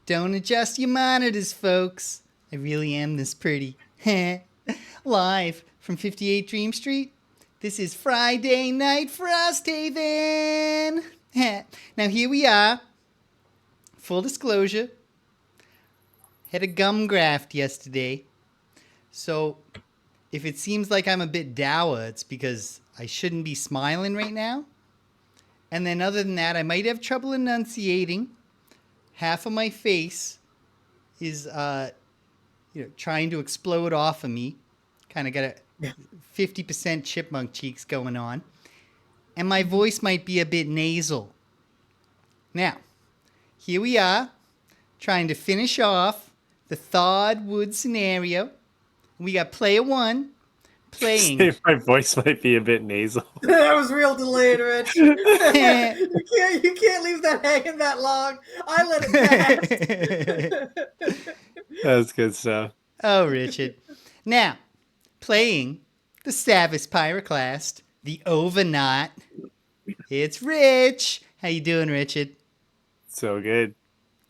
Don't adjust your monitors, folks. I really am this pretty. Live from 58 Dream Street, this is Friday Night Frosthaven. Now here we are. Full disclosure, had a gum graft yesterday. So if it seems like I'm a bit dour, it's because I shouldn't be smiling right now. And then other than that, I might have trouble enunciating. Half of my face is trying to explode off of me. Kind of got a 50% chipmunk cheeks going on. And my voice might be a bit nasal. Now, here we are, trying to finish off the Thawed wood scenario. We got player one playing. My voice might be a bit nasal. That was real delayed, Rich. You can't leave that hanging that long. I let it pass. That's good stuff. Oh, Richard. Now, playing the Savage Pyroclast, the Overknot. It's Rich. How you doing, Richard? So good.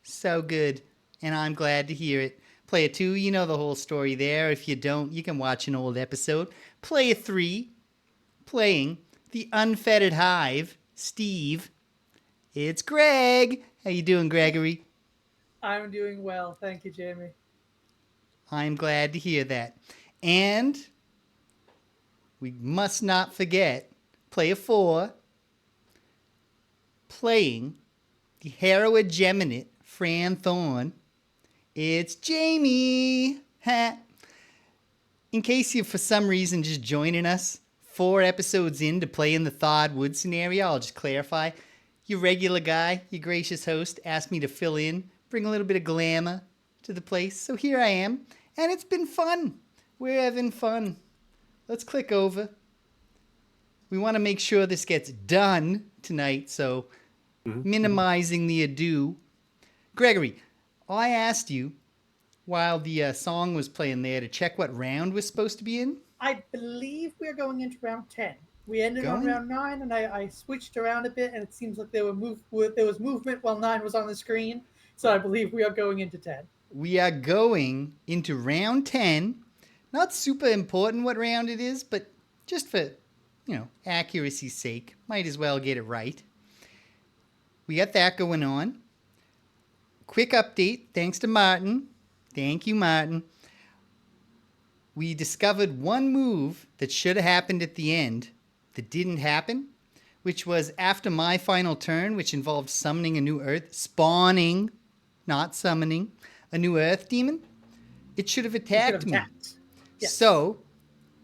So good. And I'm glad to hear it. Player 2, you know the whole story there. If you don't, you can watch an old episode. Player 3, playing the Unfettered Hive, Steve. It's Greg. How you doing, Gregory? I'm doing well. Thank you, Jamie. I'm glad to hear that. And we must not forget player 4, playing the Heterogeminate Fran Thorne. It's Jamie. Ha. In case you're for some reason just joining us, 4 episodes into playing the Thawed Wood scenario, I'll just clarify. Your regular guy, your gracious host, asked me to fill in, bring a little bit of glamour to the place. So here I am, and it's been fun. We're having fun. Let's click over. We want to make sure this gets done tonight, so minimizing the ado. Gregory, I asked you while the song was playing there to check what round we're supposed to be in. I believe we're going into round 10. We ended on round 9, and I switched around a bit, and it seems like there was movement while 9 was on the screen. So I believe we are going into 10. We are going into round 10. Not super important what round it is, but just for, accuracy's sake, might as well get it right. We got that going on. Quick update, thanks to Martin. Thank you, Martin. We discovered one move that should have happened at the end that didn't happen, which was after my final turn, which involved summoning a new Earth, spawning, not summoning, a new Earth demon. It should have attacked me. Yes. So,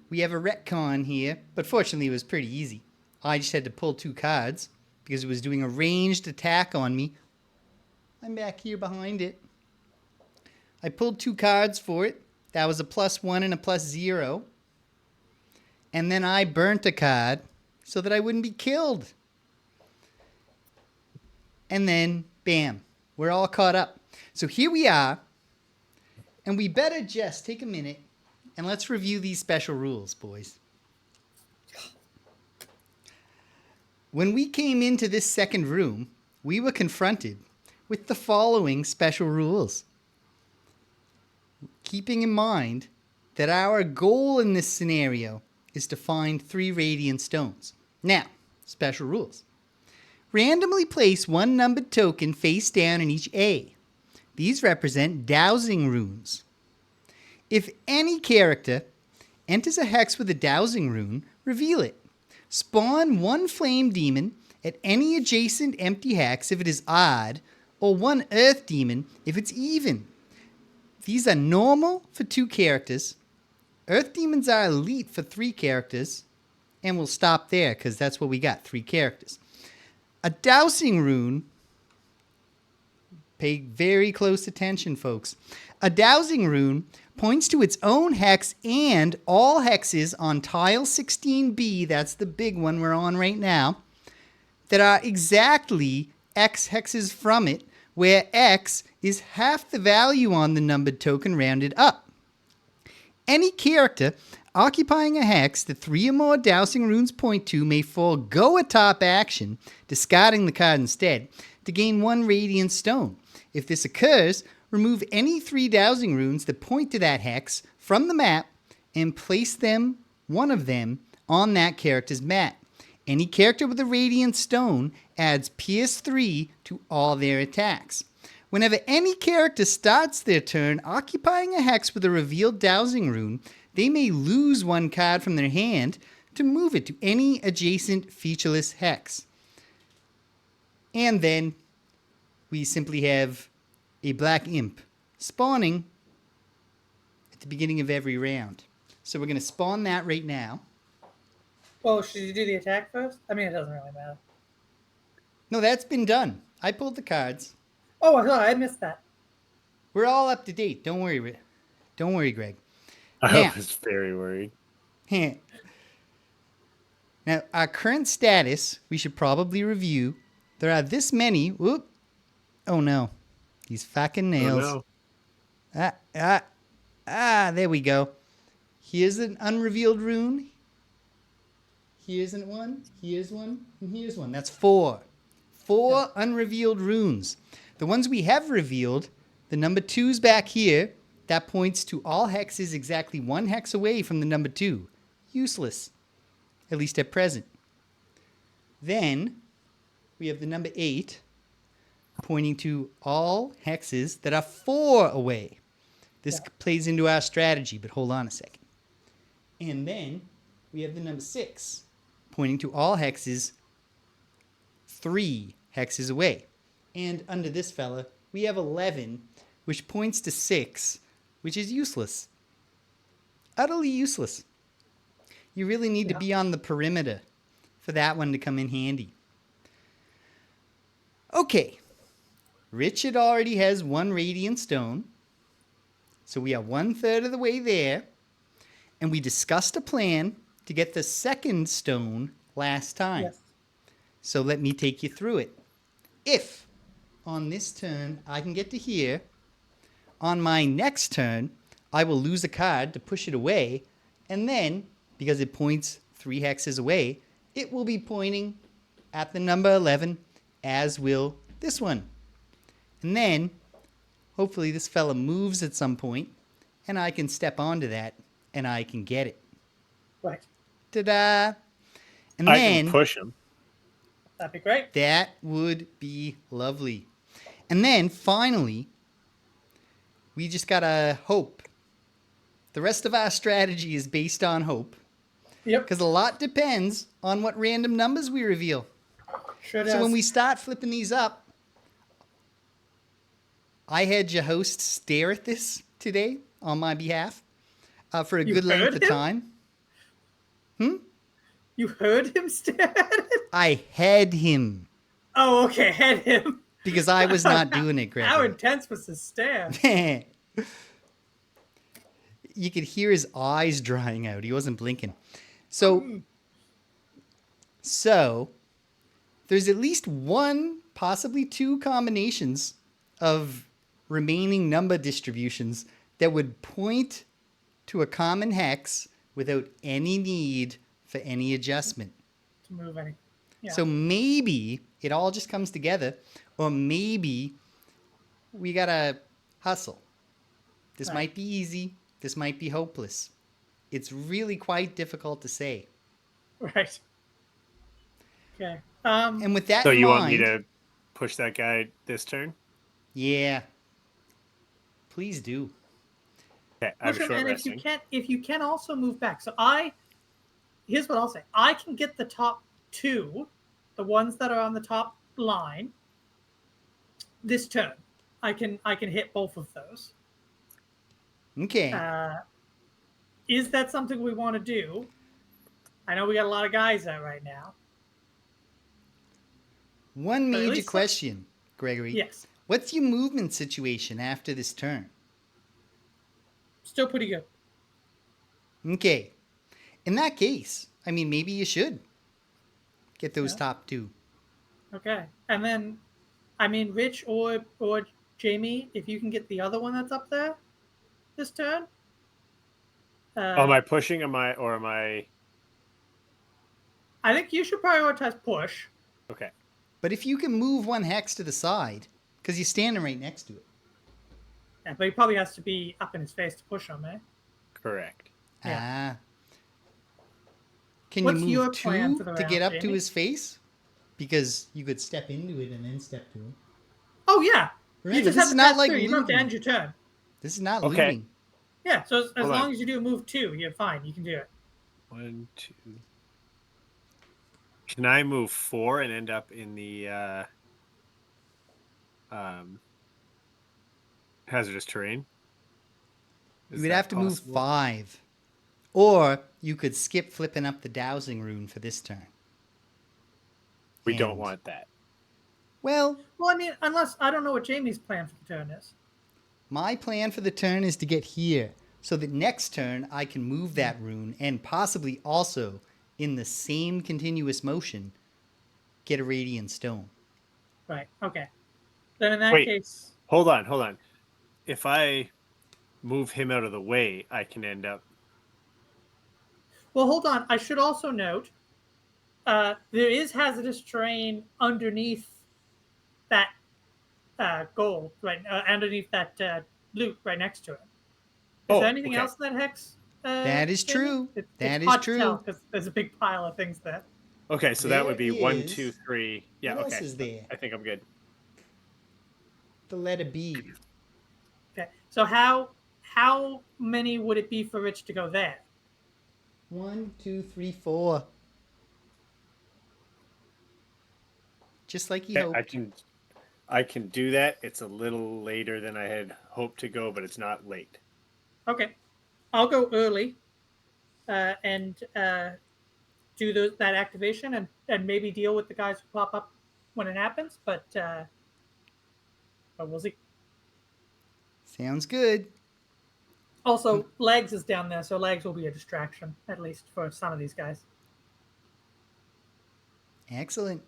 we have a retcon here, but fortunately it was pretty easy. I just had to pull 2 cards because it was doing a ranged attack on me. I'm back here behind it. I pulled 2 cards for it. That was a +1 and a +0. And then I burnt a card so that I wouldn't be killed. And then, bam, we're all caught up. So here we are. And we better just take a minute and let's review these special rules, boys. When we came into this second room, we were confronted with the following special rules. Keeping in mind that our goal in this scenario is to find 3 radiant stones. Now, special rules. Randomly place 1 numbered token face down in each A. These represent dowsing runes. If any character enters a hex with a dowsing rune, reveal it. Spawn 1 flame demon at any adjacent empty hex if it is odd, or 1 earth demon if it's even. These are normal for 2 characters. Earth demons are elite for 3 characters. And we'll stop there because that's what we got, 3 characters. A dowsing rune, pay very close attention, folks. A dowsing rune points to its own hex and all hexes on tile 16B, that's the big one we're on right now, that are exactly X hexes from it, where X is half the value on the numbered token rounded up. Any character occupying a hex that 3 or more dowsing runes point to may forego a top action, discarding the card instead. to gain 1 radiant stone. If this occurs, remove any 3 dowsing runes that point to that hex from the map and place one of them, on that character's map. Any character with a radiant stone adds PS3 to all their attacks. Whenever any character starts their turn occupying a hex with a revealed dowsing rune, they may lose 1 card from their hand to move it to any adjacent featureless hex. And then we simply have a black imp spawning at the beginning of every round. So we're going to spawn that right now. Well, should you do the attack first? I mean, it doesn't really matter. No, that's been done. I pulled the cards. Oh, I thought I missed that. We're all up to date. Don't worry. Don't worry, Greg. I was very worried. Now, our current status, we should probably review. There are this many. Whoop. Oh, no. These fucking nails. Oh, no. There we go. Here's an unrevealed rune. Here's one. Here's one. And here's one. That's 4. 4 unrevealed runes. The ones we have revealed, the number 2's back here. That points to all hexes exactly 1 hex away from the number 2. Useless. At least at present. Then we have the number 8 pointing to all hexes that are 4 away. This plays into our strategy, but hold on a second. And then we have the number 6 pointing to all hexes 3 hexes away. And under this fella, we have 11, which points to 6, which is useless. Utterly useless. You really need to be on the perimeter for that one to come in handy. Okay. Richard already has 1 radiant stone. So we are 1/3 of the way there. And we discussed a plan to get the 2nd stone last time. Yes. So let me take you through it. If on this turn I can get to here, on my next turn, I will lose a card to push it away. And then, because it points 3 hexes away, it will be pointing at the number 11, as will this one. And then, hopefully this fella moves at some point, and I can step onto that, and I can get it. Right. Ta-da! And I then can push him. That'd be great. that would be lovely. And then, finally, we just gotta hope. The rest of our strategy is based on hope. Yep. Because a lot depends on what random numbers we reveal. Sure So does. when we start flipping these up, I had your host stare at this today on my behalf for a You good length heard of him? time. You heard him stare at it? I had him Oh, okay. Had him. because I was not doing it, Greg. How intense was his stare? You could hear his eyes drying out. He wasn't blinking. So there's at least 1, possibly 2 combinations of remaining number distributions that would point to a common hex without any need for any adjustment. To move any. Yeah. So maybe it all just comes together, or maybe we gotta hustle. This Right. might be easy. This might be hopeless. It's really quite difficult to say. Right. Okay. And with that So in you mind, want me to push that guy this turn? yeah, please do. Okay, I'm push him, short and resting. if you can also move back. So here's what I'll say. I can get the top 2, the ones that are on the top line, this turn. I can hit both of those. Okay. Is that something we want to do? I know we got a lot of guys out right now. One but at major least question, Gregory. Yes. What's your movement situation after this turn? Still pretty good. Okay. In that case, I mean, maybe you should get those top 2. Okay. And then, I mean, Rich or Jamie, if you can get the other one that's up there this turn. Am I pushing? Am I? I think you should prioritize push. Okay. But if you can move one hex to the side, because you're standing right next to it. Yeah, but he probably has to be up in his face to push him, eh? Correct. Yeah. Can What's you your move plan 2 for the to round, get up to Jamie? his face? Because you could step into it and then step to him. Oh, yeah. Remember, You just this have is to not pass like through. You don't have to looting. end your turn. This is not Okay. looting. Yeah, so as Hold long on. as you do move 2, you're fine. You can do it. 1, 2. Can I move 4 and end up in the hazardous terrain? You would have to move 5. Or you could skip flipping up the dowsing rune for this turn. We don't And- want that. Well, Well, I mean, unless I don't know what Jamie's plan for the turn is. my plan for the turn is to get here. So that next turn I can move that rune and possibly also, in the same continuous motion, get a radiant stone. Right. Okay. Then in that Wait. case, Hold on. If I move him out of the way, I can end up. well, hold on. I should also note there is hazardous terrain underneath that gold, right? Underneath that loot right next to it. Is there anything else in that hex? That is Jamie? true. It's That is hard to true. tell because there's a big pile of things there. Okay, so that would be There 1, is- 2, 3. Yeah, What okay. else is there? I think I'm good. The letter B. Okay. So how many would it be for Rich to go there? 1, 2, 3, 4. Just like he Okay, hoped. I can do that. It's a little later than I had hoped to go, but it's not late. Okay. I'll go early and do that activation and maybe deal with the guys who pop up when it happens, but we'll see. Sounds good. Also, Legs is down there, so Legs will be a distraction, at least for some of these guys. Excellent.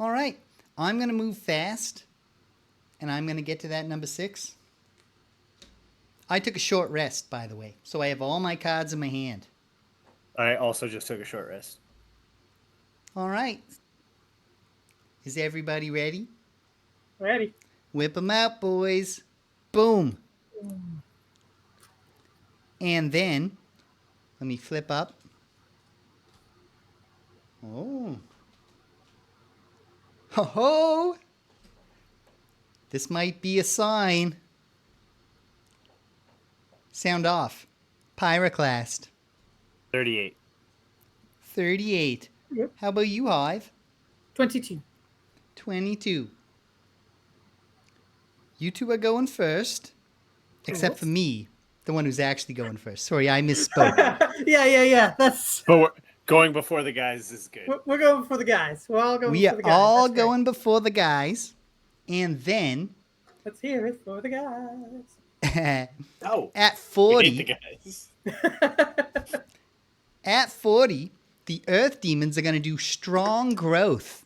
All right. I'm going to move fast, and I'm going to get to that number 6. I took a short rest, by the way, so I have all my cards in my hand. I also just took a short rest. All right. Is everybody ready? Ready? Whip them out, boys. Boom. And then, let me flip up. Oh. Ho ho! This might be a sign. Sound off. Pyroclast. 38. 38. Yep. How about you, Hive? 22. 22. You two are going first. Except for me, the one who's actually going first. Sorry, I misspoke. Yeah. That's But going before the guys is good. we're going for the guys. We're all going We for are the guys. all That's great. going before the guys. And then Let's hear it for the guys. Oh, at we 40, hate the guys. at 40, the Earth Demons are going to do strong growth.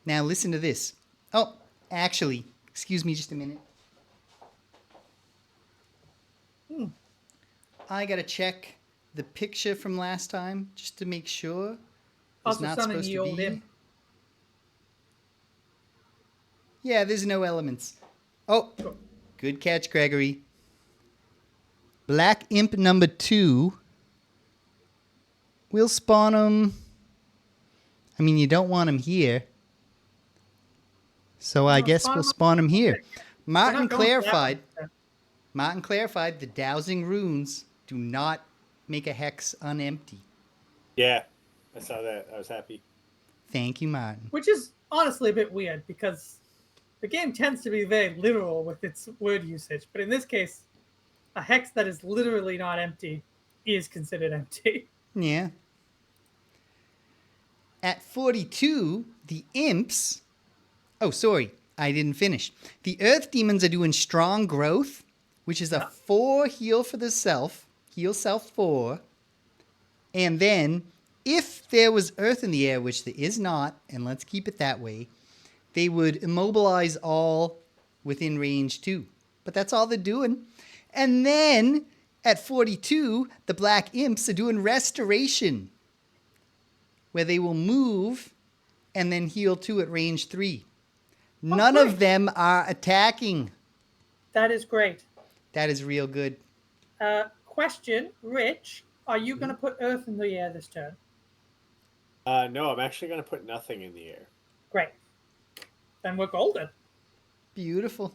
Now listen to this. Oh, actually, excuse me just a minute. I got to check the picture from last time just to make sure. It's Also, not summoning supposed the to old be. imp. Yeah, there's no elements. Oh, Cool. good catch, Gregory. Black Imp number 2. We'll spawn him. I mean, you don't want him here. So I No, guess spawn we'll him up. spawn him here. We're Martin not going for that clarified. one. Martin clarified the dowsing runes do not make a hex unempty. Yeah, I saw that. I was happy. Thank you, Martin. Which is honestly a bit weird because the game tends to be very literal with its word usage. But in this case, a hex that is literally not empty is considered empty. Yeah. At 42, the imps... Oh, sorry. I didn't finish. The Earth Demons are doing strong growth, which is a 4 heal for the self. Heal self 4. And then, if there was Earth in the air, which there is not, and let's keep it that way, they would immobilize all within range 2. But that's all they're doing. And then, at 42, the Black Imps are doing restoration, where they will move and then heal 2 at range 3. None of them are attacking. That is great. That is real good. Question, Rich, are you going to put Earth in the air this turn? No, I'm actually going to put nothing in the air. Great. Then we're golden. Beautiful.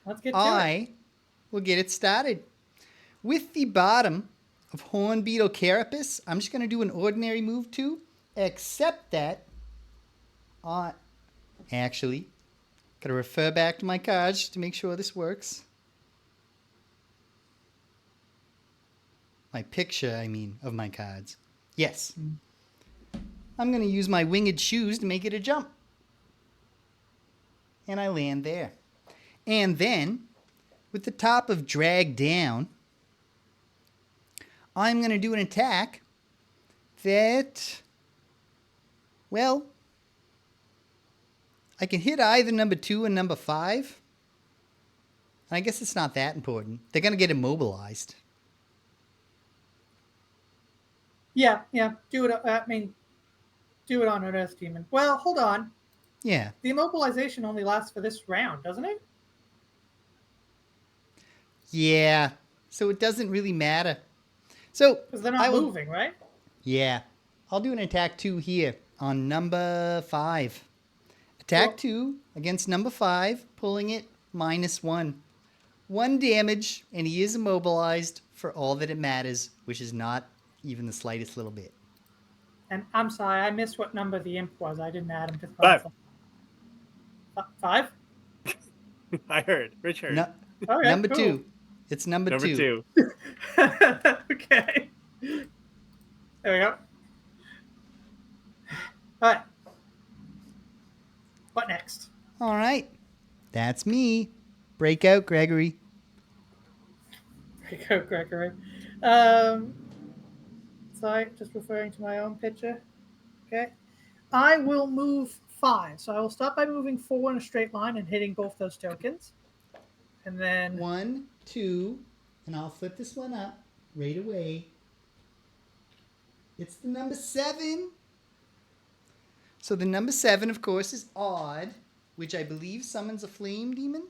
Let's get to it. I will get it started. With the bottom of Hornbeetle Carapace, I'm just going to do an ordinary move too, except that actually, got to refer back to my cards just to make sure this works. My picture, I mean, of my cards. Yes. I'm going to use my winged shoes to make it a jump. And I land there. And then, with the top of drag down, I'm going to do an attack that, well, I can hit either number 2 and number 5. And I guess it's not that important. They're going to get immobilized. Yeah. Do it. Do it on an Earth Demon. Well, hold on. Yeah. The immobilization only lasts for this round, doesn't it? Yeah. So it doesn't really matter. So Because they're not moving, right? Yeah. I'll do an attack 2 here on number 5. Attack 2 against number 5, pulling it -1. 1 damage, and he is immobilized for all that it matters, which is not even the slightest little bit. And I'm sorry, I missed what number the imp was. I didn't add him to the 5. 5? I heard. Rich heard. No, Okay, number cool. 2. It's number 2. 2. Okay. There we go. All right. What next? All right. That's me. Break out, Gregory. There you go, Gregory. Sorry, just referring to my own picture. Okay. I will move 5. So I will start by moving 4 in a straight line and hitting both those tokens. And then 1, 2, and I'll flip this one up right away. It's the number 7. So the number 7, of course, is odd, which I believe summons a flame demon.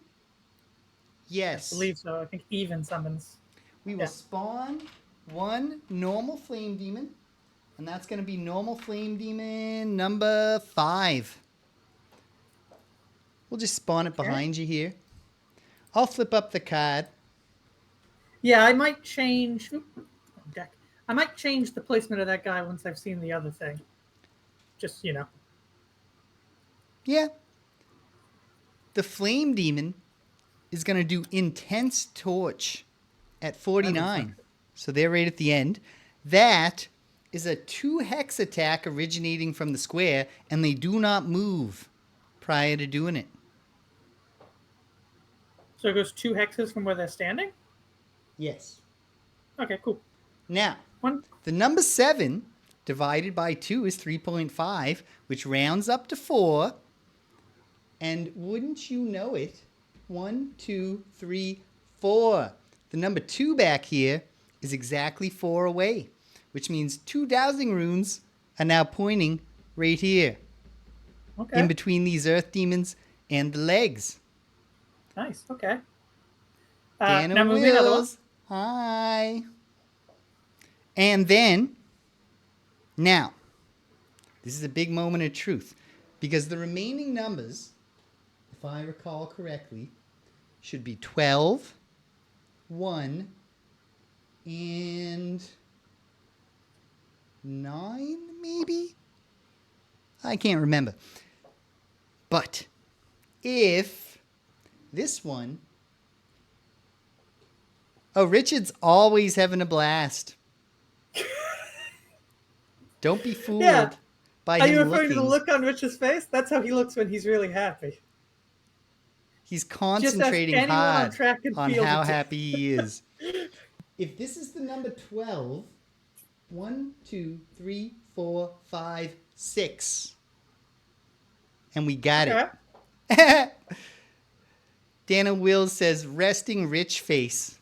Yes. I believe so. I think even summons. We will spawn 1 normal flame demon, and that's going to be normal flame demon number 5. We'll just spawn it behind you here. I'll flip up the card. Yeah, I might change. I might change the placement of that guy once I've seen the other thing. Just, Yeah. The flame demon is going to do intense torch at 49. So they're right at the end. That is a 2 hex attack originating from the square, and they do not move prior to doing it. So it goes 2 hexes from where they're standing? Yes. Okay, cool. Now, 1. the number 7 divided by 2 is 3.5, which rounds up to 4. And wouldn't you know it, 1, 2, 3, 4. The number 2 back here is exactly 4 away, which means 2 dowsing runes are now pointing right here. Okay. In between these earth demons and the legs. Nice. Okay. Dana now moving another one. Wills. Hi. And then, now, this is a big moment of truth, because the remaining numbers, if I recall correctly, should be 12, 1, and 9, maybe? I can't remember. But if this one... Oh, Richard's always having a blast. Don't be fooled by Are him you referring looking. to the look on Rich's face? That's how he looks when he's really happy. He's concentrating anyone on hard track and on field how to do. happy he is. If this is the number 12, 1, 2, 3, 4, 5, 6. And we got it. Dana Wills says, resting rich face.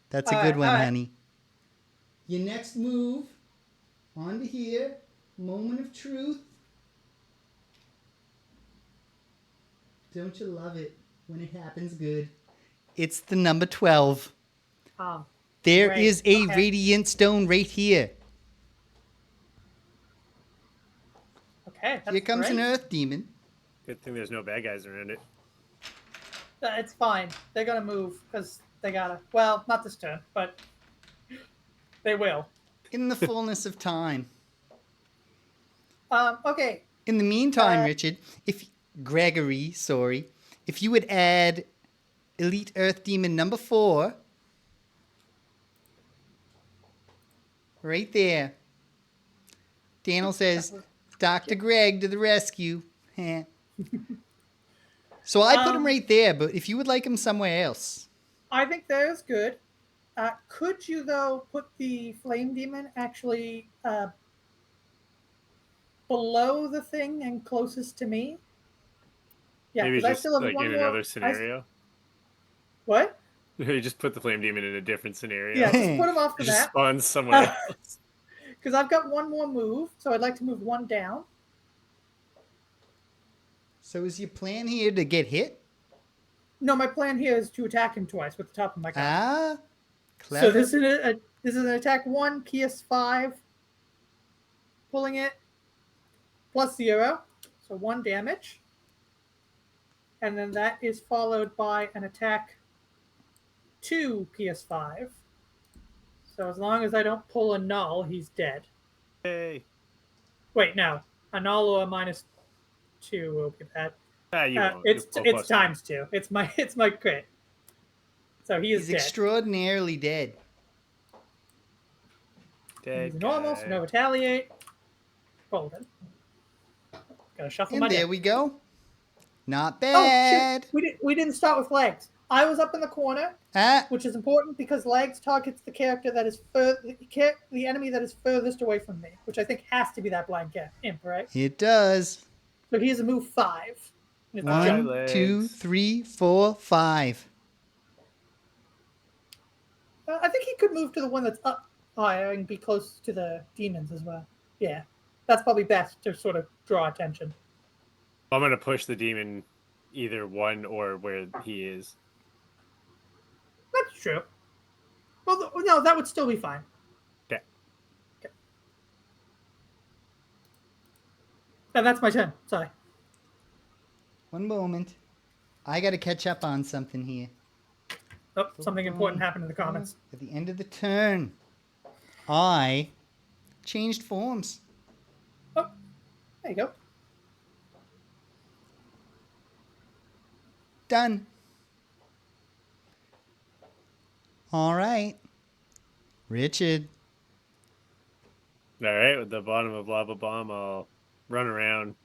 That's a good one, honey. Your next move On to here. Moment of truth. Don't you love it when it happens good? It's the number 12. Oh, There great. is a Okay. radiant stone right here. Okay, that's Here comes an great. earth demon. Good thing there's no bad guys around it. It's fine. They're gonna move because they gotta. Well, not this turn, but they will. In the fullness of time. Okay. In the meantime, Uh, Richard, if you would add Elite Earth Demon number 4 right there. Daniel says, Dr. Greg to the rescue. Heh. So I put him right there, but if you would like him somewhere else. I think that is good. Could you though put the flame demon actually below the thing and closest to me? Yeah, Maybe because I just still have like one in more. another scenario. What? You just put the flame demon in a different scenario. Yeah, just put him off the It just map. spawns somewhere else. Because I've got one more move, so I'd like to move one down. So is your plan here to get hit? No, my plan here is to attack him twice with the top of my gun. Ah, clever. So this is an attack 1, PS5, pulling it, +0, so 1 damage. And then that is followed by an attack 2, PS5. So as long as I don't pull a null, he's dead. Hey. Wait, no. A null or a -2 will be bad. You won't. It's You'll pull plus ×2. It's my crit. So he is He's dead. extraordinarily dead. Dead He's normal, guy. so no retaliate. Golden. Gotta shuffle And my there deck. we go. Not Oh bad. shoot! We didn't start with legs. I was up in the corner, Ah, which is important because legs targets the character that is the enemy that is furthest away from me, which I think has to be that blind imp, right? it does. So he has a move 5. And it's a 1, jump. legs. 2, 3, 4, 5. I think he could move to the one that's up higher and be close to the demons as well. Yeah, that's probably best to sort of draw attention. I'm gonna push the demon either one or where he is. That's true. Well, no, that would still be fine. Okay. And that's my turn. Sorry. One moment. I got to catch up on something here. Oh, something important happened in the comments. At the end of the turn, I changed forms. Oh, there you go. Done. All right. Richard. All right, with the bottom of Lava Bomb, I'll run around,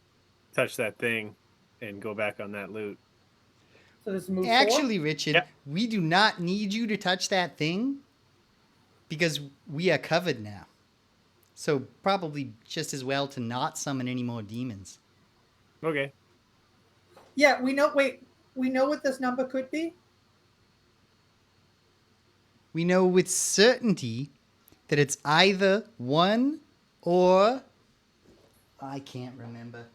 touch that thing, and go back on that loot. So this is move 4. Actually, Richard, Yep. we do not need you to touch that thing because we are covered now. So probably just as well to not summon any more demons. Okay. Yeah, we know. Wait, we know what this number could be. We know with certainty that it's either 1 or I can't remember.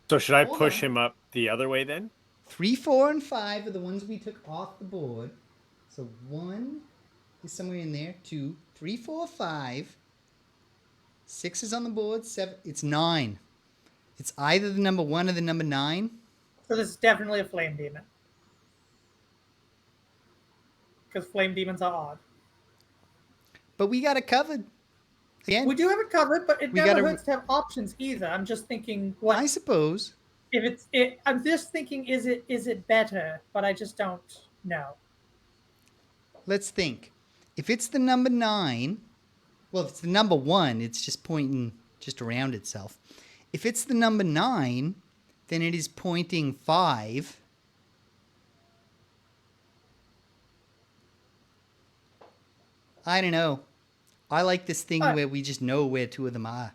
So should I Hold push on. him up the other way then? 3, 4, and 5 are the ones we took off the board. So 1 is somewhere in there. 2, 3, 4, 5. 6 is on the board. 7. It's 9. It's either the number 1 or the number 9. So this is definitely a flame demon. Because flame demons are odd. But we got it covered. Again, We do have it covered, but it We never gotta- hurts to have options either. I'm just thinking, what I suppose. if it's it? I'm just thinking, is it better? But I just don't know. Let's think. If it's the number 9, well, if it's the number 1, it's just pointing just around itself. If it's the number 9, then it is pointing 5. I don't know. I like this thing where we just know where 2 of them are.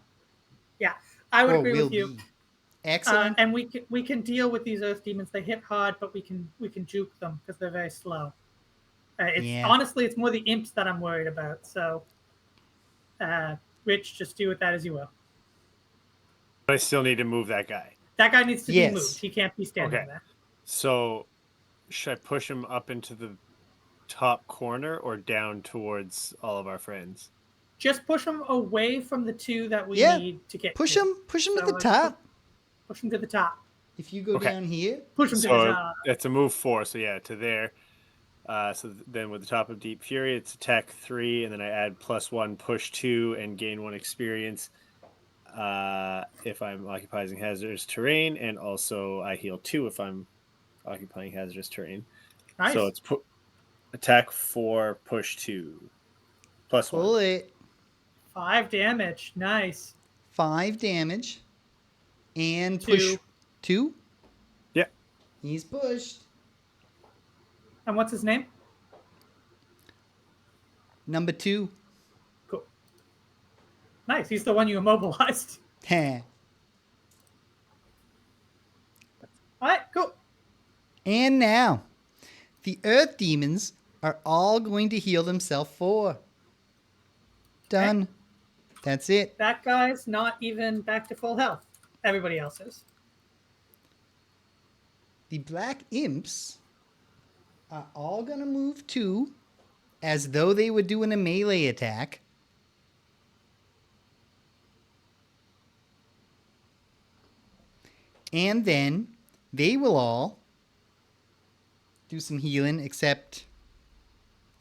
Yeah, I would Or agree will with you. be. Excellent. And we can deal with these earth demons. They hit hard, but we can juke them because they're very slow. Honestly, it's more the imps that I'm worried about. So Rich, just do with that as you will. But I still need to move that guy. That guy needs to be Yes. moved. He can't be standing Okay. there. So should I push him up into the top corner or down towards all of our friends? Just push him away from the two that we Yeah. need to get. Push to. him to So, the like, top. Push him to the top. If you go Okay. down here, Push him to the So top. it's a move 4. So yeah, to there. Then with the top of Deep Fury, it's attack 3, and then I add +1, push 2, and gain 1 experience if I'm occupying hazardous terrain, and also I heal 2 if I'm occupying hazardous terrain. Nice. So it's attack 4, push 2, +1. pull it. 5 damage. Nice. 5 damage. And 2. push 2. Yeah. He's pushed. And what's his name? Number 2. Cool. Nice. He's the one you immobilized. Heh. All right. Cool. And now, the Earth Demons are all going to heal themselves 4. Done. Okay. That's it. That guy's not even back to full health. Everybody else is. The Black Imps are all going to move 2 as though they were doing a melee attack. And then they will all do some healing, except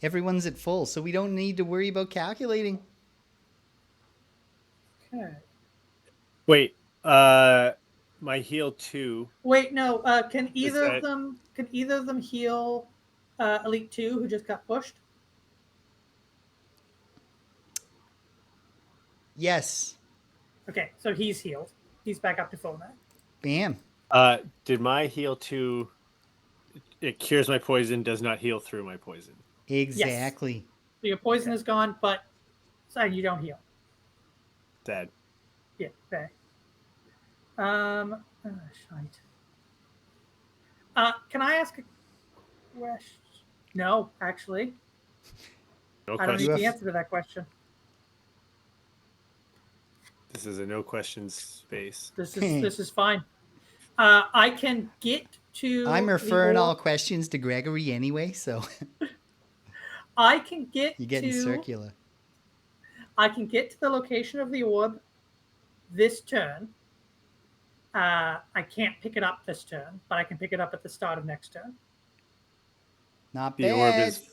everyone's at full, so we don't need to worry about calculating. Okay. Wait, my heal 2. Wait, no. Can either that- of them heal Elite 2 who just got pushed? Yes. Okay, so he's healed. He's back up to full now. Bam. Did my heal 2? It cures my poison, does not heal through my poison. Exactly. So your poison is gone, but sorry, you don't heal. Sad. Yeah. Okay. Shite. Can I ask a question? No, actually, No I don't question. need the answer to that question. This is a no questions space. This is fine. I can get to. I'm referring the all orb. questions to Gregory anyway, so I can get you're getting to. circular. I can get to the location of the orb this turn. I can't pick it up this turn, but I can pick it up at the start of next turn. Not The bad. orb is.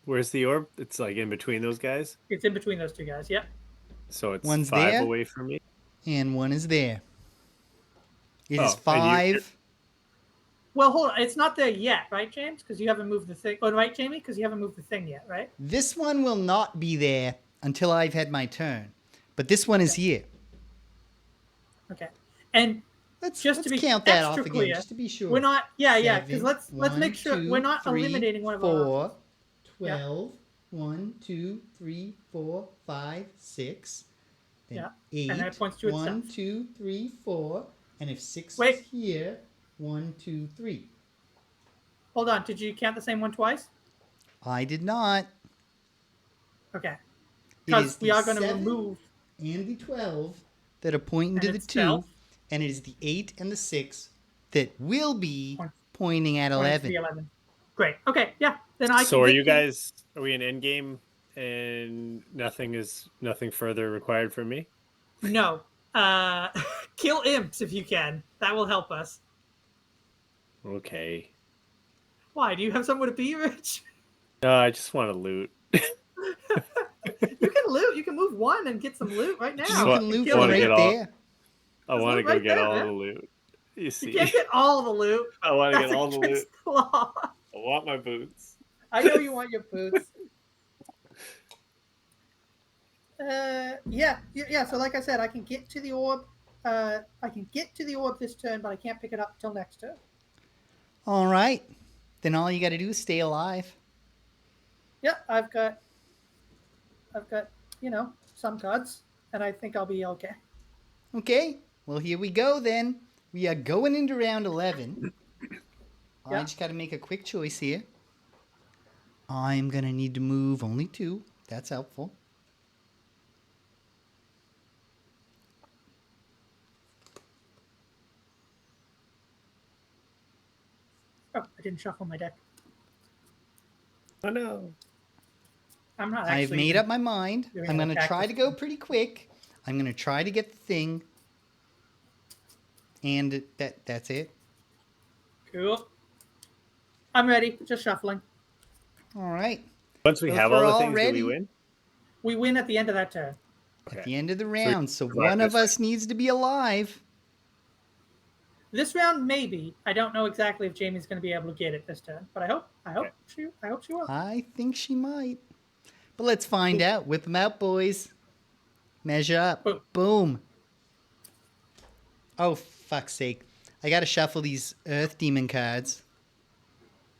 Where's the orb? It's like in between those guys. It's in between those two guys. Yep. So it's One's 5 there. away from me. And one is there. It is Oh, and 5. Well, hold on. It's not there yet, right, James? Because you haven't moved the thing. Oh, right, Jamie? Because you haven't moved the thing yet, right? This one will not be there until I've had my turn. But this one is here. Okay. And Let's just to be count that off extra again, clear, just to be sure. we're not. Yeah. Because 7, let's make sure 1, we're not 2, 3, eliminating one of our 4, options. 12, 1, 2, 3, 4, 5, 6. Then Yeah. 8. And then it points to 1, itself. 2, 3, 4. And if 6 Wait. is here, 1, 2, 3. Hold on. Did you count the same one twice? I did not. Okay. It Because is we the are going to 7 remove. and the 12 that are pointing to And the it's 2. stealth. And it is the 8 and the 6 that will be Point- pointing at points to 11. the 11. Great. Okay. Yeah. Then I. So can are get you to- guys? Are we in endgame and nothing further required from me? No. Kill imps if you can. That will help us. Okay. Why? Do you have somewhere to be, Rich? No, I just want to loot. You can loot. You can move one and get some loot right now. You So can I loot kill from wanna an right get all- there. I There's want to one go right get there, all man. the loot. You see, You can't get all the loot. I want to That's get all the loot. against the law. I want my boots. I know you want your boots. Yeah. So like I said, I can get to the orb. I can get to the orb this turn, but I can't pick it up till next turn. All right. Then all you got to do is stay alive. Yeah, I've got some cards, and I think I'll be okay. Okay. Well, here we go then. We are going into round 11. I Yeah. just got to make a quick choice here. I'm going to need to move only 2. That's helpful. Oh, I didn't shuffle my deck. Oh no. I'm not I've actually. made even up my mind. doing I'm an going to attack try this to go turn. pretty quick. I'm going to try to get the thing. And that's it. Cool. I'm ready. Just shuffling. All right. Once we Well, have if all we're the all things, do we ready, win? We win at the end of that turn. at Okay. the end of the So we round. So survive one of this us needs to be alive. This round, maybe. I don't know exactly if Jamie's going to be able to get it this turn, but I hope Okay. she will. I think she might. But let's find out. Whip them out, boys. Measure up. Boom. Boom. Oh, fuck's sake. I got to shuffle these Earth Demon cards.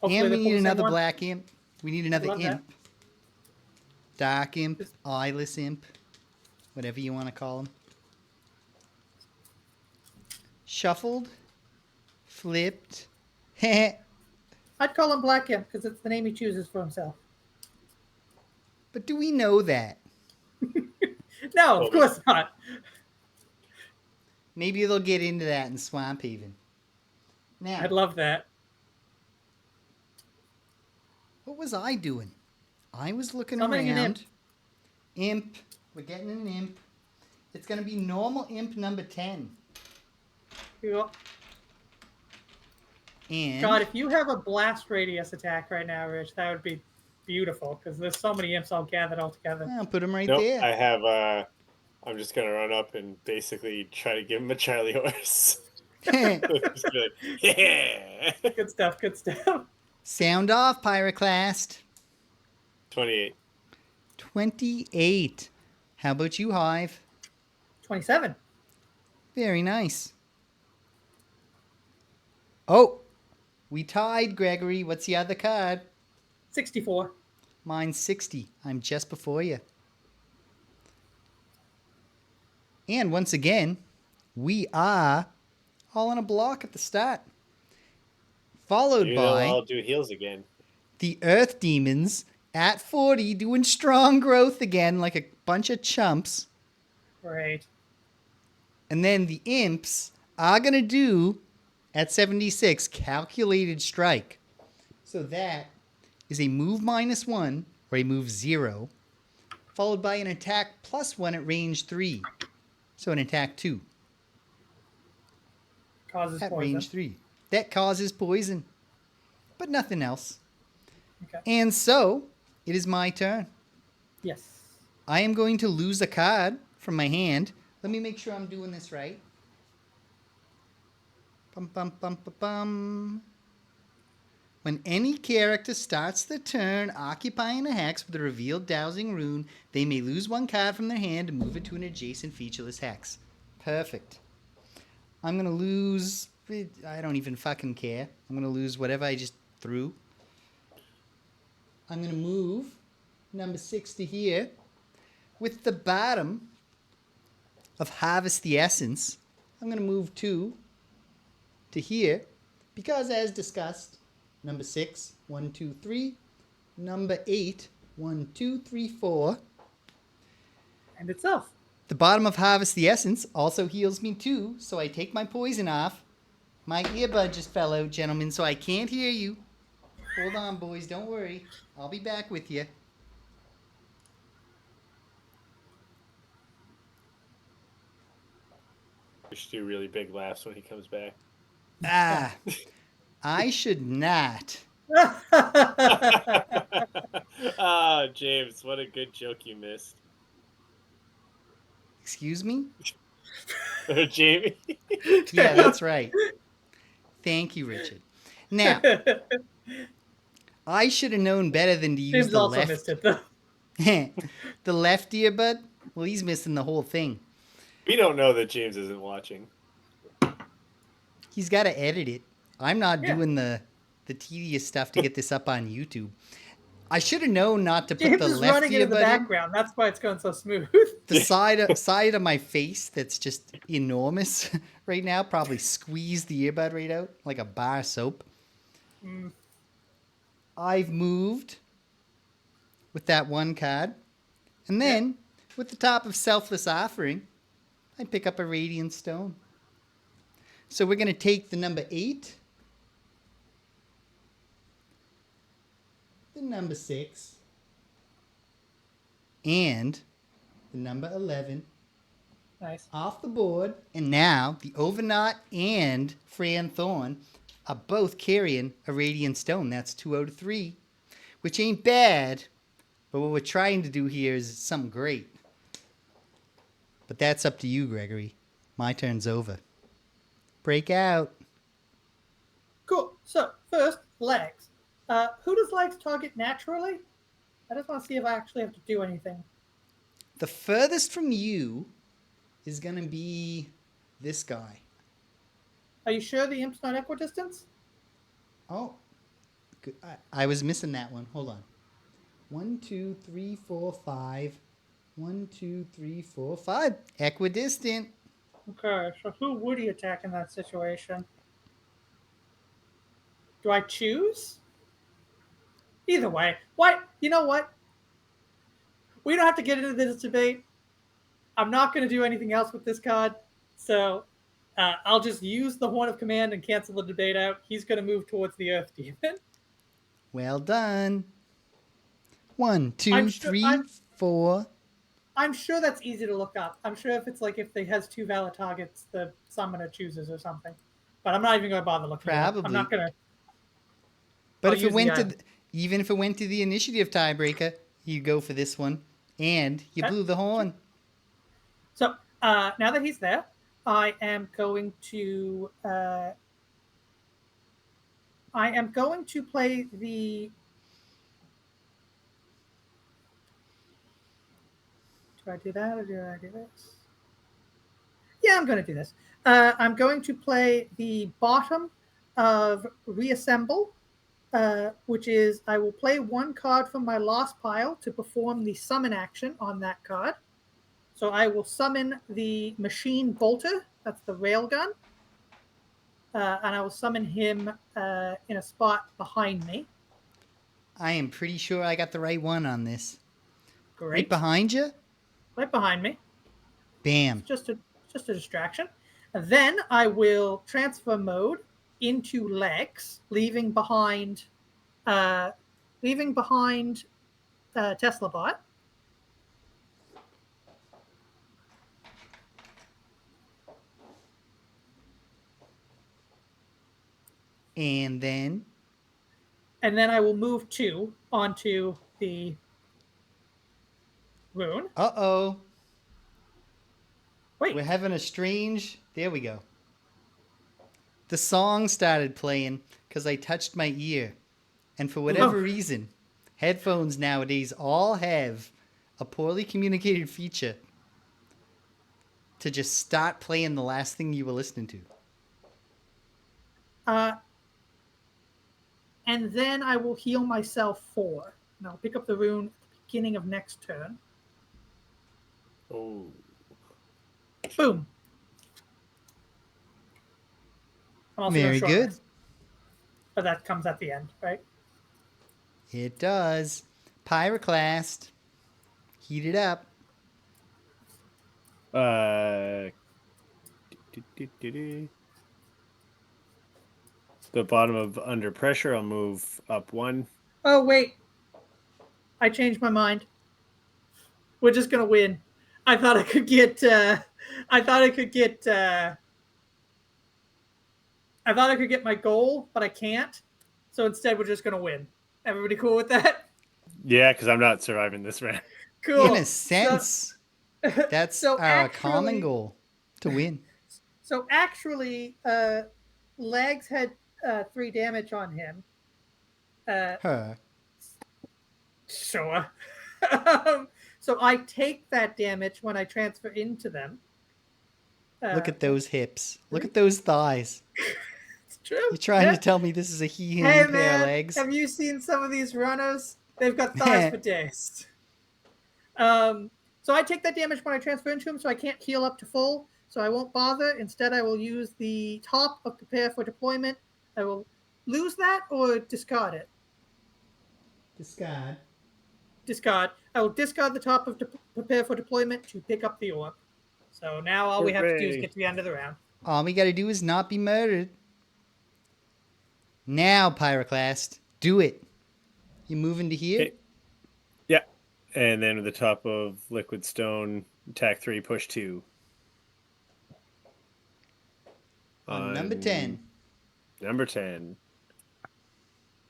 Hopefully And we they pull need the same another one. black imp. We need another Love that. imp. Dark imp, This- eyeless imp, whatever you want to call them. Shuffled, flipped. But I'd call him Black Imp because it's the name he chooses for himself. do we know that? No, of course not. Maybe they'll get into that in Swamp Haven. Now, I'd love that. what was I doing? I was looking Summoning an around. Imp. We're getting an imp. It's going to be normal imp number 10. Cool. And God, if you have a blast radius attack right now, Rich, that would be beautiful because there's so many imps all gathered all together. I'll put them right Nope. there. I have. I'm just gonna run up and basically try to give him a Charlie horse. Just be like, yeah. Good stuff. Good stuff. Sound off, Pyroclast. 28. 28. How about you, Hive? 27. Very nice. Oh, we tied, Gregory. What's the other card? 64. Mine's 60. I'm just before you. And once again, we are all in a block at the start. Followed Maybe by I'll do heals again. the Earth Demons at 40 doing strong growth again like a bunch of chumps. Great. And then the Imps are going to do at 76 calculated strike. So that is a move -1 or a move 0, followed by an attack +1 at range 3. So an attack 2 Causes at poison. range 3. That causes poison, but nothing else. Okay. And so it is my turn. Yes. I am going to lose a card from my hand. Let me make sure I'm doing this right. Bum, bum, bum, bum, bum. When any character starts the turn occupying a hex with a revealed Dowsing rune, they may lose one card from their hand and move it to an adjacent featureless hex. Perfect. I'm going to lose... I don't even fucking care. I'm going to lose whatever I just threw. I'm going to move number 6 to here. With the bottom of Harvest the Essence, I'm going to move 2 to here. Because as discussed, number 6, 1, 2, 3. Number 8, 1, 2, 3, 4. And itself. The bottom of Harvest the Essence also heals me too, so I take my poison off. My earbud just fell out, gentlemen, so I can't hear you. Hold on, boys, don't worry. I'll be back with you. We should do really big laughs when he comes back. Ah, I should not. Ah, James, what a good joke you missed. Excuse me? Jamie. Yeah, that's right. Thank you, Richard. Now, I should have known better than to use James the also left. missed it though. The left earbud? Well, he's missing the whole thing. We don't know that James isn't watching. He's got to edit it. I'm not Yeah. doing the tedious stuff to get this up on YouTube. I should have known not to put James the is left running it in the earbud in. background. That's why it's going so smooth. The side of my face that's just enormous right now probably squeezed the earbud right out like a bar of soap. Mm. I've moved with that one card. And then, with the top of Selfless Offering, I pick up a Radiant Stone. So we're going to take the number 8 the number 6, and the number 11 Nice. off the board. And now the Overknot and Fran Thorn are both carrying a Radiant Stone. That's 2 out of 3, which ain't bad. But what we're trying to do here is something great. But that's up to you, Gregory. My turn's over. Break out. Cool. So first, legs. Who does legs target naturally? I just want to see if I actually have to do anything. The furthest from you is going to be this guy. Are you sure the imp's not equidistance? Oh, good. I was missing that one. Hold on. 1, 2, 3, 4, 5. 1, 2, 3, 4, 5. Equidistant. Okay, so who would he attack in that situation? Do I choose? Either way. Why? You know what? We don't have to get into this debate. I'm not going to do anything else with this card. So I'll just use the Horn of Command and cancel the debate out. He's going to move towards the Earth Demon. Well done. 1, 2, I'm sure- 3, I'm- 4. I'm sure that's easy to look up. I'm sure if it's like if they has 2 valid targets, the summoner chooses or something. But I'm not even going to bother looking it up. Probably. I'm not going to. But I'll if it use went the to even if it went to the initiative tiebreaker, you go for this one, and you Okay. blew the horn. So now that he's there, I am going to play the. Do I do that or do I do this? Yeah, I'm going to do this. I'm going to play the bottom of Reassemble, which is I will play 1 card from my lost pile to perform the summon action on that card. So I will summon the Machine Bolter, that's the railgun, and I will summon him in a spot behind me. I am pretty sure I got the right one on this. Great. Right behind you? Right behind me. Bam. Just a distraction. And then I will transfer mode into legs, leaving behind Tesla Bot. And then I will move 2 onto the rune. uh-oh. Wait. We're having a strange... There we go. The song started playing because I touched my ear. And for whatever reason, headphones nowadays all have a poorly communicated feature to just start playing the last thing you were listening to. And then I will heal myself 4. And I'll pick up the rune at the beginning of next turn. Oh. Boom. I'm also Very gonna short good. rest. But that comes at the end, right? It does. Pyroclast. Heat it up. The bottom of Under Pressure, I'll move up 1. Oh, wait. I changed my mind. We're just going to win. I thought I could get my goal, but I can't. So instead, we're just going to win. Everybody cool with that? Yeah, because I'm not surviving this round. Cool. In a sense, that's so our common goal, to win. So actually, Legs had 3 damage on him. Her. Sure. So I take that damage when I transfer into them. Look at those hips. Look at those thighs. It's true. You're trying to tell me this is a he-him Hey pair man, of legs? have you seen some of these runners? They've got thighs for days. So I take that damage when I transfer into him, so I can't heal up to full. So I won't bother. Instead, I will use the top of Prepare for Deployment. I will lose that or discard it. Discard. Discard. I will discard the top of Prepare for Deployment to pick up the orb. So now all we have to do is get to the end of the round. All we gotta do is not be murdered. Now, Pyroclast, do it. You moving to here? Okay. Yeah. And then with the top of liquid stone, attack 3, push 2. On number 10. Number 10.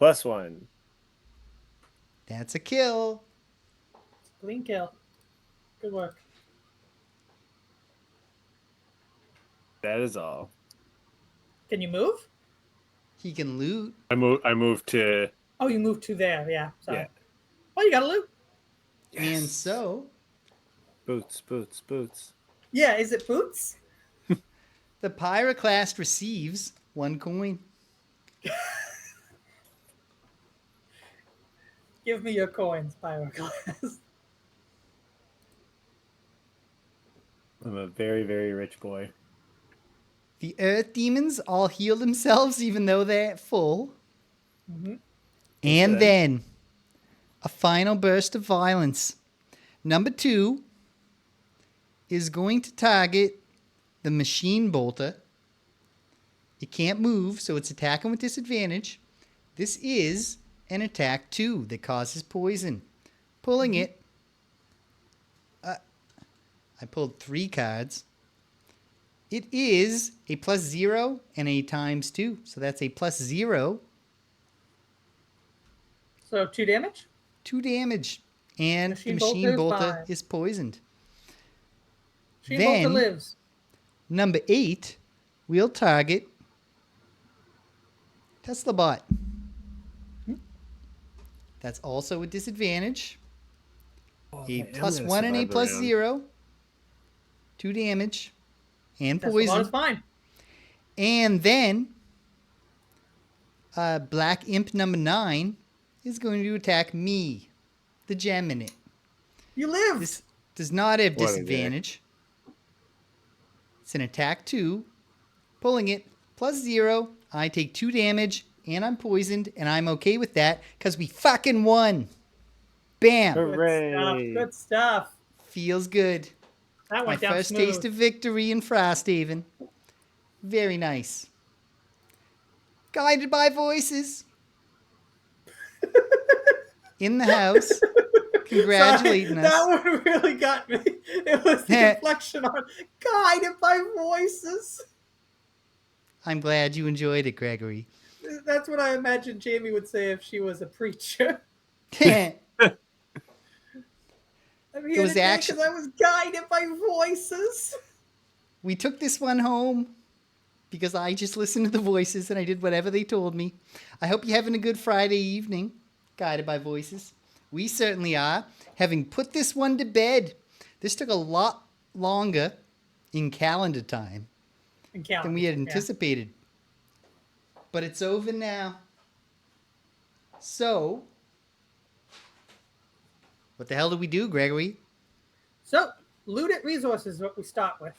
+1. That's a kill. Clean kill. Good work. That is all. Can you move? He can loot. I moved to... Oh, you moved to there. Yeah. Sorry. Yeah. Oh, you got to loot. And Yes. so Boots. Yeah. Is it boots? the Pyroclast receives 1 coin. Give me your coins, Pyroclast. I'm a very, very rich boy. The Earth Demons all heal themselves even though they're at full. Mm-hmm. And Good. then a final burst of violence. Number 2 is going to target the Machine Bolter. It can't move, so it's attacking with disadvantage. This is an attack 2 that causes poison. Pulling it. I pulled 3 cards. It is a +0 and a ×2. So that's a +0. So 2 damage? 2 damage. And Machine the Machine Bolter is Bolter fine. is poisoned. Machine Then- Bolter lives. Number 8 will target Tesla Bot. That's also a disadvantage. A +1 and a +0. 2 damage. And That's is poison. fine. And then Black Imp number 9 is going to attack me, the gem in it. You live. This does not have What a disadvantage. It's an attack 2. Pulling it +0. I take 2 damage and I'm poisoned and I'm okay with that because we fucking won. Bam. Hooray. Good stuff. Feels good. That My went down first smooth. taste of victory in Frosthaven. Very nice. Guided by voices. In the house. Congratulating us. That one really got me. It was the inflection on guided by voices. I'm glad you enjoyed it, Gregory. That's what I imagined Jamie would say if she was a preacher. I'm here was today actu- because I was guided by voices. We took this one home because I just listened to the voices and I did whatever they told me. I hope you're having a good Friday evening, guided by voices. We certainly are. Having put this one to bed, this took a lot longer in calendar time than we had anticipated. But it's over now. So, what the hell do we do, Gregory? So, looted resources is what we start with.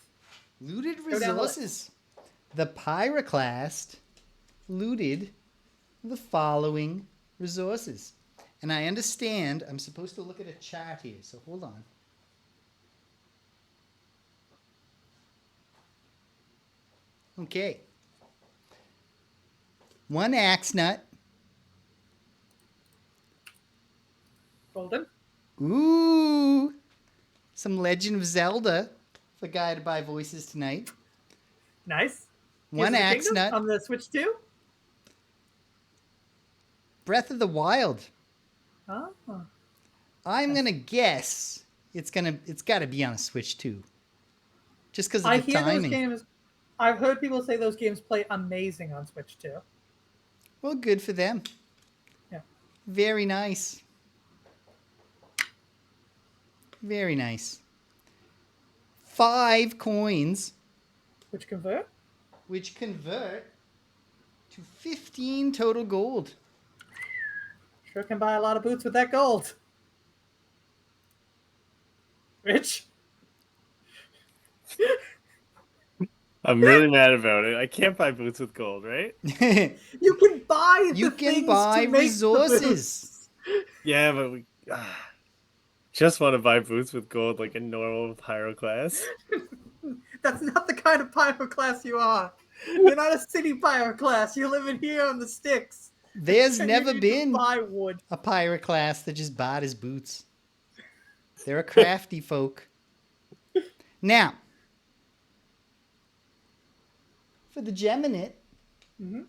Looted Go down the resources. The Pyroclast looted the following resources. And I understand I'm supposed to look at a chart here, so hold on. Okay. 1 axe nut. Golden. Ooh. Some Legend of Zelda for Guided by Voices tonight. Nice. 1 Tears of the axe Kingdom nut. on the Switch 2. Breath of the Wild. Oh. I'm gonna guess it's got to be on a Switch too, just because of I the hear timing. those games. I've heard people say those games play amazing on Switch 2. Well, good for them. Yeah. Very nice. Very nice. 5 coins, Which convert? which convert to 15 total gold. Sure can buy a lot of boots with that gold. Rich? I'm really mad about it. I can't buy boots with gold, right? You can buy You the can things buy to make resources. Yeah, but we just want to buy boots with gold like a normal pyroclast. the boots. That's not the kind of pyroclast you are. You're not a city pyroclast. You're living here on the sticks. There's And never you need to been buy wood. a pirate class that just bought his boots. They're a crafty folk. Now, for the Geminate, Mm-hmm.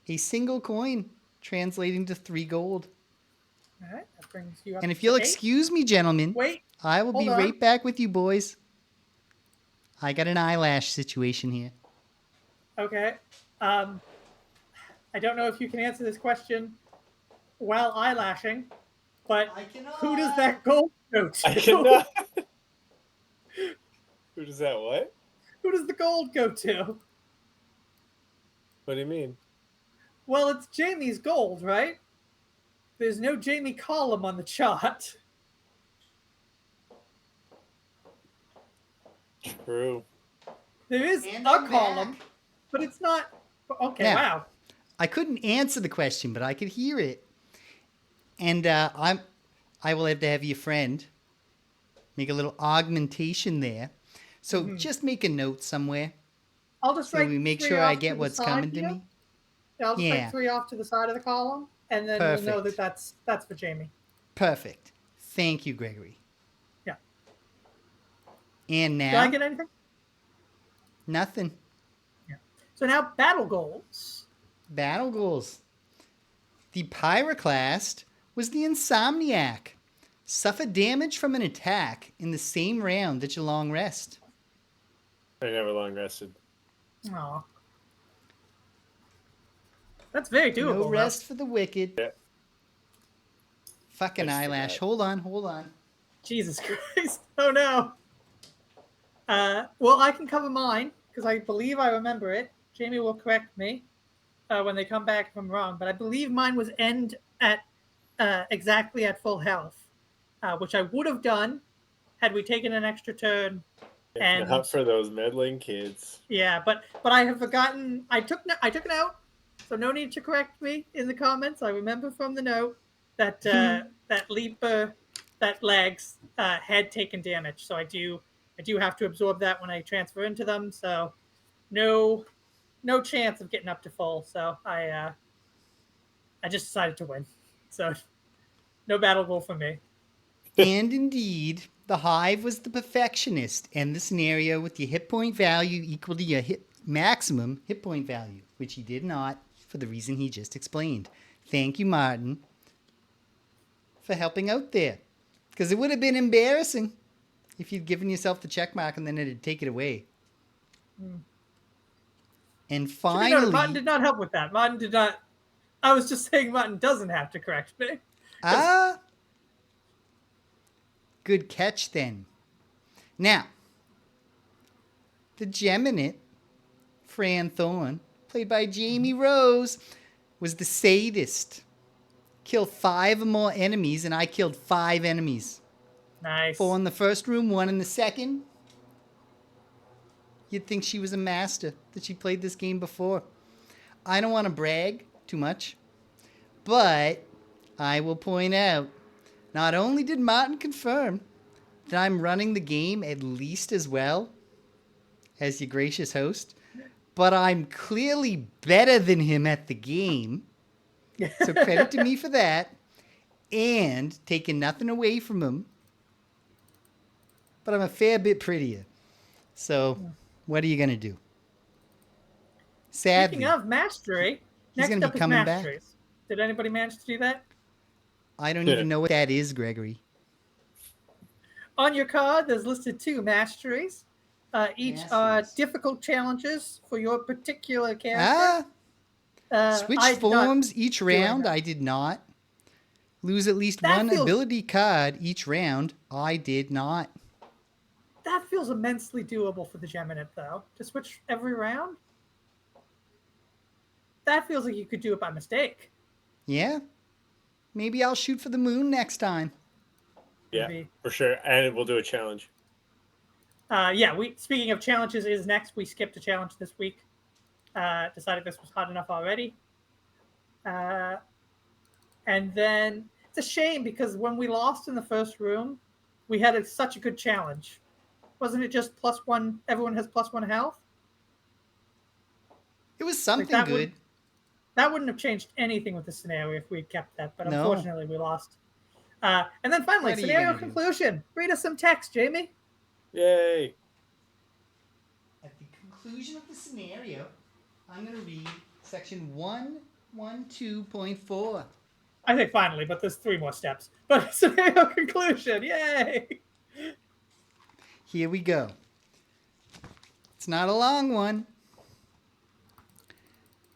a single coin translating to 3 gold. All right, that brings you up And if to you'll 8. excuse me, gentlemen, Wait, I will be hold on. right back with you boys. I got an eyelash situation here. Okay. I don't know if you can answer this question while eyelashing, but I cannot. who does that gold go to? I cannot. Who does that what? Who does the gold go to? What do you mean? Well, it's Jamie's gold, right? There's no Jamie column on the chart. True. There is And a I'm column, back. but it's not. Okay, Now, wow. I couldn't answer the question, but I could hear it. And I will have to have your friend make a little augmentation there. So just make a note somewhere I'll just so write we make 3 sure I off to get the what's side coming to here. me. Yeah, I'll just Yeah. write 3 off to the side of the column, and then we'll know Perfect. that that's for Jamie. Perfect. Thank you, Gregory. Yeah. And Did now, I get anything? nothing. Yeah. So now battle goals. Battle goals. The Pyroclast was the Insomniac. Suffer damage from an attack in the same round that you long rest. I never long rested. Aw. That's very doable. No though. rest for the wicked. Yeah. Fucking I eyelash. forgot. Hold on. Jesus Christ. Oh no. Well, I can cover mine because I believe I remember it. Jamie will correct me when they come back if I'm wrong, but I believe mine was end at exactly at full health, which I would have done had we taken an extra turn. And Not for those meddling kids. yeah, but I have forgotten. I took it out, so no need to correct me in the comments. I remember from the note that that leaper, that legs had taken damage, so I do have to absorb that when I transfer into them. So no chance of getting up to full. So I just decided to win. So no battle goal for me. And indeed, the Hive was the perfectionist and the scenario with your hit point value equal to your maximum hit point value, which he did not for the reason he just explained. Thank you, Martin, for helping out there. Because it would have been embarrassing if you'd given yourself the check mark and then it'd take it away. And finally... Martin did not help with that. Martin did not... I was just saying Martin doesn't have to correct me. Good catch then. Now, the Geminate, Fran Thorne, played by Jamie Rose, was the sadist. Killed 5 or more enemies, and I killed 5 enemies. Nice. 4 in the first room, 1 in the second. You'd think she was a master, that she played this game before. I don't want to brag too much, but I will point out, not only did Martin confirm that I'm running the game at least as well as your gracious host, but I'm clearly better than him at the game. So credit to me for that. And taking nothing away from him. But I'm a fair bit prettier. So what are you going to do? Sadly. Speaking of mastery, He's next gonna up be is coming back. masteries. Did anybody manage to do that? I don't even know what that is, Gregory. On your card, there's listed 2 masteries. Each are Masteries. difficult challenges for your particular character. Switch I did not forms each round. that. I did not. Lose at least That one feels- ability card each round. I did not. That feels immensely doable for the Geminate, though. To switch every round? That feels like you could do it by mistake. Yeah. Maybe I'll shoot for the moon next time. Yeah, Maybe. for sure. And we'll do a challenge. Speaking of challenges is next. We skipped a challenge this week. Decided this was hot enough already. And then it's a shame because when we lost in the first room, we had such a good challenge. Wasn't it just +1? Everyone has +1 health. It was something that good. that wouldn't have changed anything with the scenario if we'd kept that, but No. unfortunately we lost. And then finally, What are you scenario gonna do? conclusion. Read us some text, Jamie. Yay! At the conclusion of the scenario, I'm going to read section 112.4. I say finally, but there's 3 more steps. But scenario conclusion, yay! Here we go. It's not a long one.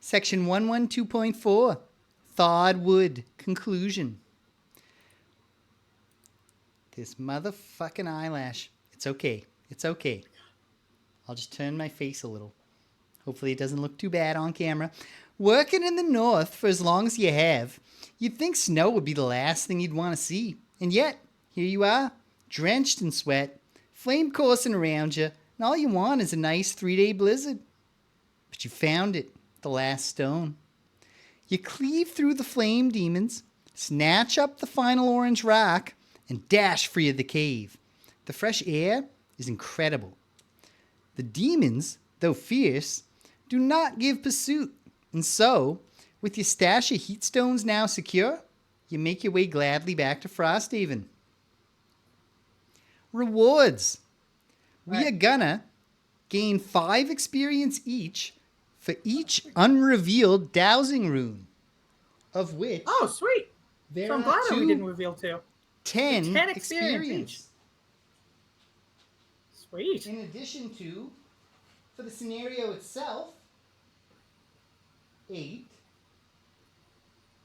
Section 112.4, Thawed wood, conclusion. This motherfucking eyelash. It's okay. It's okay. I'll just turn my face a little. Hopefully it doesn't look too bad on camera. Working in the north for as long as you have, you'd think snow would be the last thing you'd want to see. And yet, here you are, drenched in sweat, flame coursing around you, and all you want is a nice 3-day blizzard. But you found it, the last stone. You cleave through the flame demons, snatch up the final orange rock, and dash free of the cave. The fresh air is incredible. The demons, though fierce, do not give pursuit, and so, with your stash of heat stones now secure, you make your way gladly back to Frosthaven. Rewards. We are gonna gain 5 experience each for each unrevealed dowsing rune, of which Oh, sweet. there So I'm are glad that we 2 didn't reveal 2. 10 10 experience experience. each. Sweet. In addition to, for the scenario itself, 8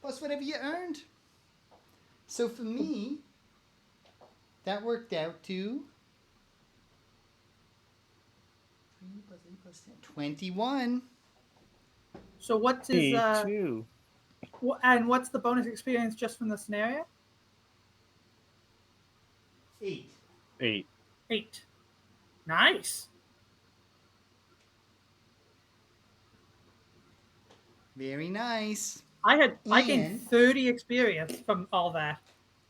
plus whatever you earned. So for me, that worked out to 3 plus 8 plus 10, 21. So what is Me too. and what's the bonus experience just from the scenario? 8. 8. 8. Nice. Very nice. I And- gained 30 experience from all that,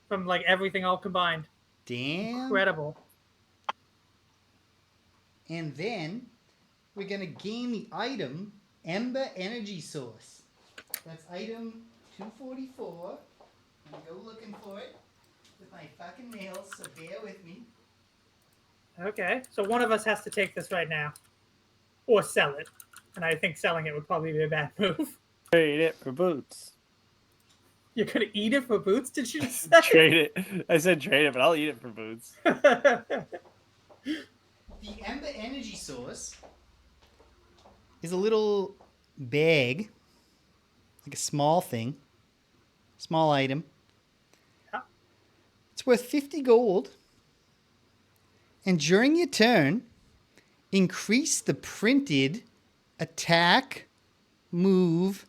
from like everything all combined. Damn. Incredible. And then we're going to gain the item Ember Energy Source. That's item 244. I'm going to go looking for it with my fucking nails, so bear with me. Okay, so one of us has to take this right now, or sell it, and I think selling it would probably be a bad move. Trade it for boots. You're gonna eat it for boots? Did you just say? Trade it. I said trade it, but I'll eat it for boots. The Ember Energy Source is a little bag, like a small thing, small item. Yeah. It's worth 50 gold. And during your turn, increase the printed attack, move,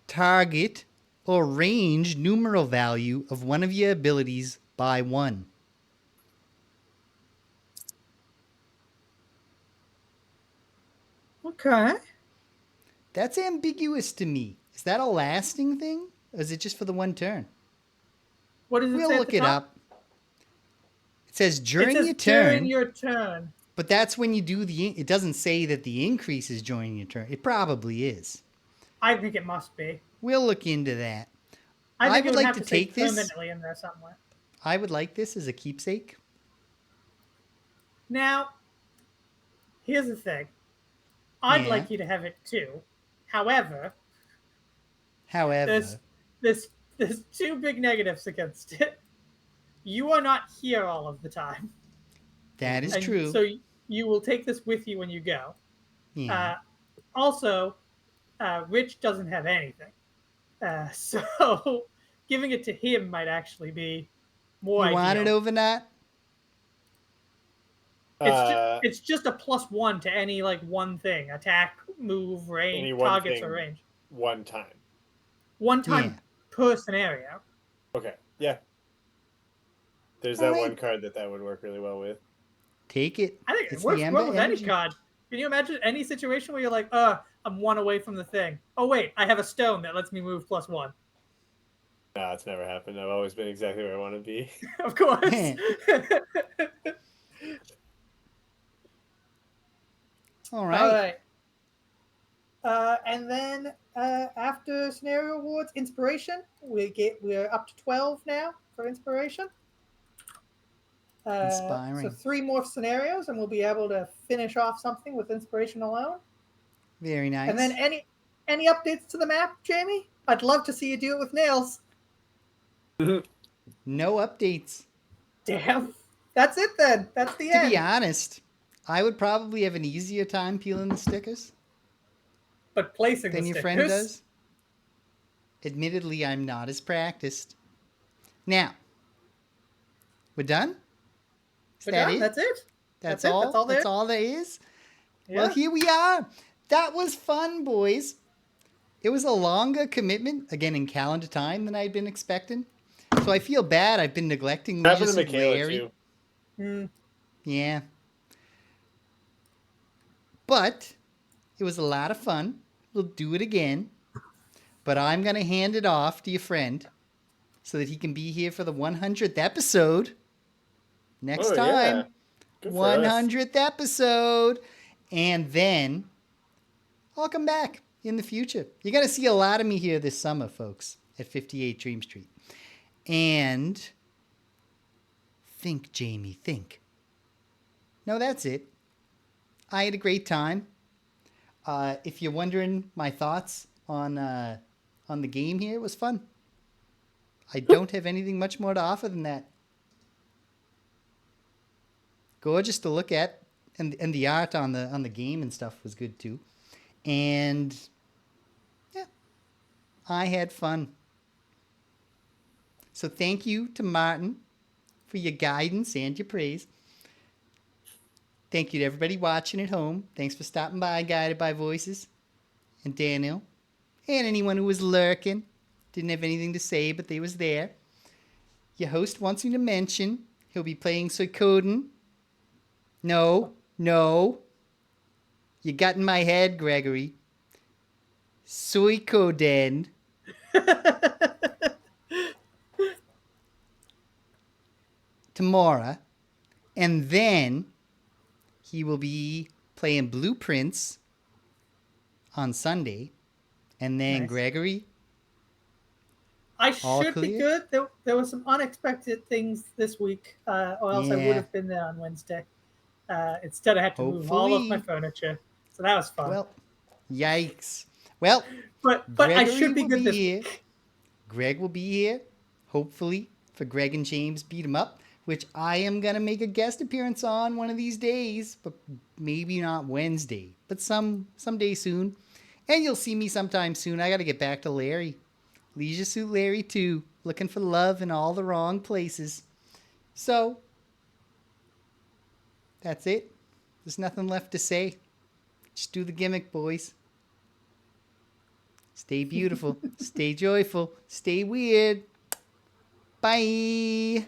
target, or range numeral value of one of your abilities by 1. Okay. That's ambiguous to me. Is that a lasting thing? Or is it just for the one turn? What does it We'll say at look the it top? up. It says during It says your turn, during your turn. but that's when you do it doesn't say that the increase is during your turn. It probably is. I think it must be. We'll look into that. I think would it would like have to to say take this. permanently in there somewhere. I would like this as a keepsake. Now, here's the thing. I'd Yeah. like you to have it too. However, However, there's 2 big negatives against it. You are not here all of the time. that is And true. So you will take this with you when you go. Yeah. Also, Rich doesn't have anything. So giving it to him might actually be more You want it ideal. overnight? It's just a +1 to any like one thing: attack, move, range, Any one targets, thing. or range. One time. One time Yeah. per scenario. Okay. Yeah. There's All that right. one card that would work really well with. Take it. I think It's it works the Ember well with any Energy. card. Can you imagine any situation where you're like, I'm 1 away from the thing. Oh wait, I have a stone that lets me move +1. No, it's never happened. I've always been exactly where I want to be. Of course. All All right. right. And then after scenario awards, inspiration. We're up to 12 now for inspiration. So Inspiring. 3 more scenarios, and we'll be able to finish off something with inspiration alone. Very nice. And then any updates to the map, Jamie? I'd love to see you do it with nails. No updates. Damn. That's it then. That's the To end. be honest, I would probably have an easier time peeling the stickers But placing than the your stickers. friend does. Admittedly, I'm not as practiced. Now, we're done? We're done. That's it. That's it. all? That's all there. That's all there is? Yeah. Well, here we are. That was fun, boys. It was a longer commitment, again, in calendar time than I'd been expecting. So I feel bad I've been neglecting Happened to Leisure Suit Michaela Larry. too. Yeah. But it was a lot of fun. We'll do it again. But I'm going to hand it off to your friend so that he can be here for the 100th episode. Next time. Yeah. Good for us. 100th episode. And then I'll come back in the future. You're going to see a lot of me here this summer, folks, at 58 Dream Street. And think, Jamie, think. No, that's it. I had a great time. If you're wondering my thoughts on the game here, it was fun. I don't have anything much more to offer than that. Gorgeous to look at, and the art on the game and stuff was good too. And yeah, I had fun. So thank you to Martin for your guidance and your praise. Thank you to everybody watching at home. Thanks for stopping by, Guided by Voices. And Daniel. And anyone who was lurking. Didn't have anything to say, but they was there. Your host wants me to mention he'll be playing Suikoden. No. You got in my head, Gregory. Suikoden. Tomorrow. And then he will be playing Blueprints on Sunday. And then Nice. Gregory. I All should be clear? good. There were some unexpected things this week, or else I Yeah. would have been there on Wednesday. Instead, I had to move all of my Hopefully. furniture, so that was fun. Well, yikes. Well, but I Gregory should be will good this here. week. Greg will be here, hopefully, for Greg and James Beat 'em Up, which I am going to make a guest appearance on one of these days, but maybe not Wednesday, but someday soon. And you'll see me sometime soon. I got to get back to Larry. Leisure Suit Larry 2, looking for love in all the wrong places. So, that's it. There's nothing left to say. Just do the gimmick, boys. Stay beautiful. Stay joyful. Stay weird. Bye.